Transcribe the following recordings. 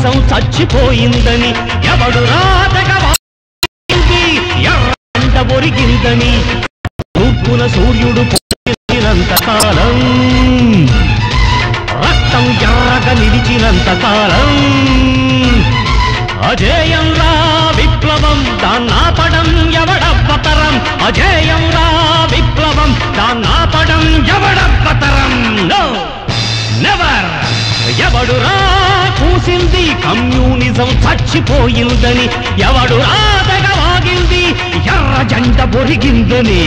communism చచ్చిపోయిందని ఎవడు రాతగవాగింది ఎర్రంట ఒరిగిందని తూర్పున సూర్యుడు పోయినంత కాలం రక్తం ఎర్రగా నిలిచినంత కాలం అజేయం రా విప్లవం దాన్నాపడం ఎవడబ్బతరం అజేయం రా విప్లవం దాన్నాపడం ఎవడబ్బతరం నో నెవర్ ఎవడు రా కూసింది కమ్యూనిజం చచ్చిపోయిందని ఎవడు రాతగవాగింది ఎర్ర జెండ ఒరిగిందని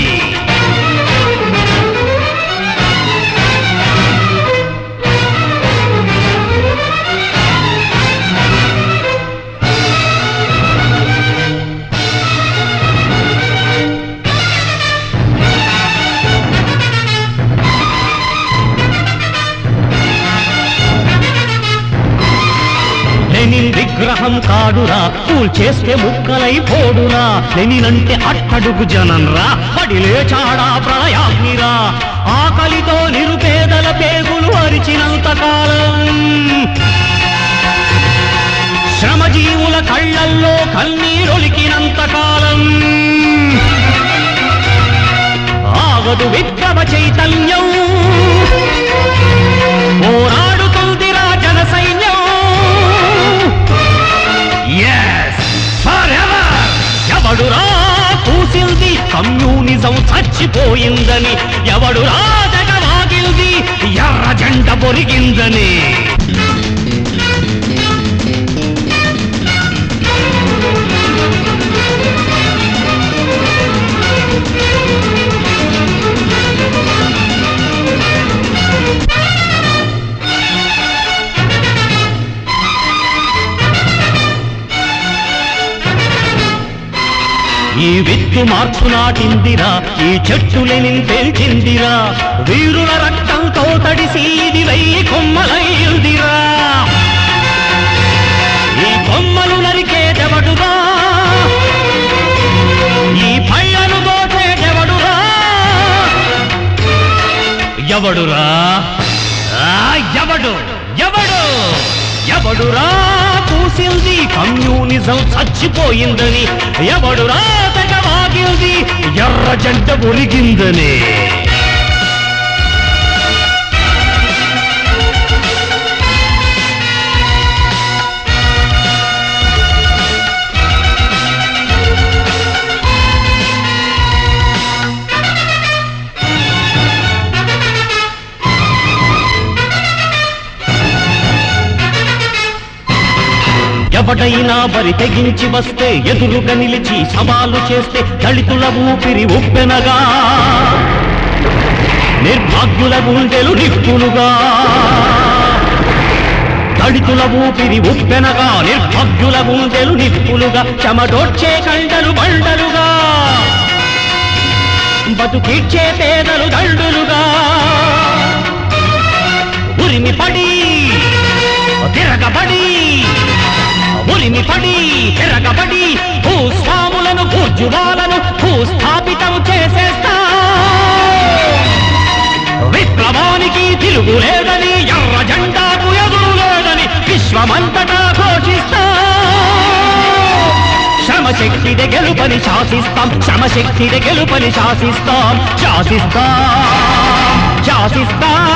లెనిన్ విగ్రహం కాడురా కూల్చేస్తే ముక్కలైపోడురా లెనినంటే అట్టడుగు జనంరా పడి లేచాడా ప్రళయాగ్నిరా ఆకలితో నిరుపేదల పేగులు అరిచినంత కాలం శ్రమజీవుల కళ్ళల్లో కన్నీరొలికినంత కాలం ఆగదు విప్లవ చైతన్యం పోరాడుతుందిరా జన సైన్యం ఎవడురా కూసింది కమ్యూనిజం చచ్చిపోయిందని ఎవడురా తెగవాగింది ఎర్ర జెండ ఒరిగిందని ఈ విత్తు మార్పు నాటిందిరా ఈ చెట్టు లెనిన్ పేల్చిందిరా వీరుల రక్తంతో తడిసి ఇది 1000 కొమ్మలైందిరా ఈ కొమ్మలు నరికేదెవడురా ఈ పళ్ళను దోచేదెవడురా ఎవడురా ఎవడు ఎవడు ఎవడురా కూసింది కమ్యూనిజం చచ్చిపోయిందని ఎవడురా తెగవాగింది ఎర్ర జెండ ఒరిగిందని ఎవడైనా బరి తెగించి వస్తే ఎదురుగా నిలిచి సవాలు చేస్తే దళితుల ఊపిరి ఉప్పెనగా నిర్భాగ్యుల గుండెలు నిప్పులుగా దళితుల ఊపిరి ఉప్పెనగా నిర్భాగ్యుల గుండెలు నిప్పులుగా చెమటోడ్చే కండలు బండలుగా బతుకిచ్చే పేదలు దండులుగా ఉరిమి పడి తిరగబడి ఉరిమి పడి తిరగబడి భూస్వాములను భూజువాలను భూస్థాపితం చేసేస్తా విప్లవానికి తిరుగులేదని ఎర్ర జెండాకు ఎదురులేదని విశ్వమంతటా ఘోషిస్తా శ్రమశక్తిదే గెలుపని శాసిస్తాం శ్రమశక్తిదే గెలుపని శాసిస్తాం శాసిస్తాం శాసిస్తాం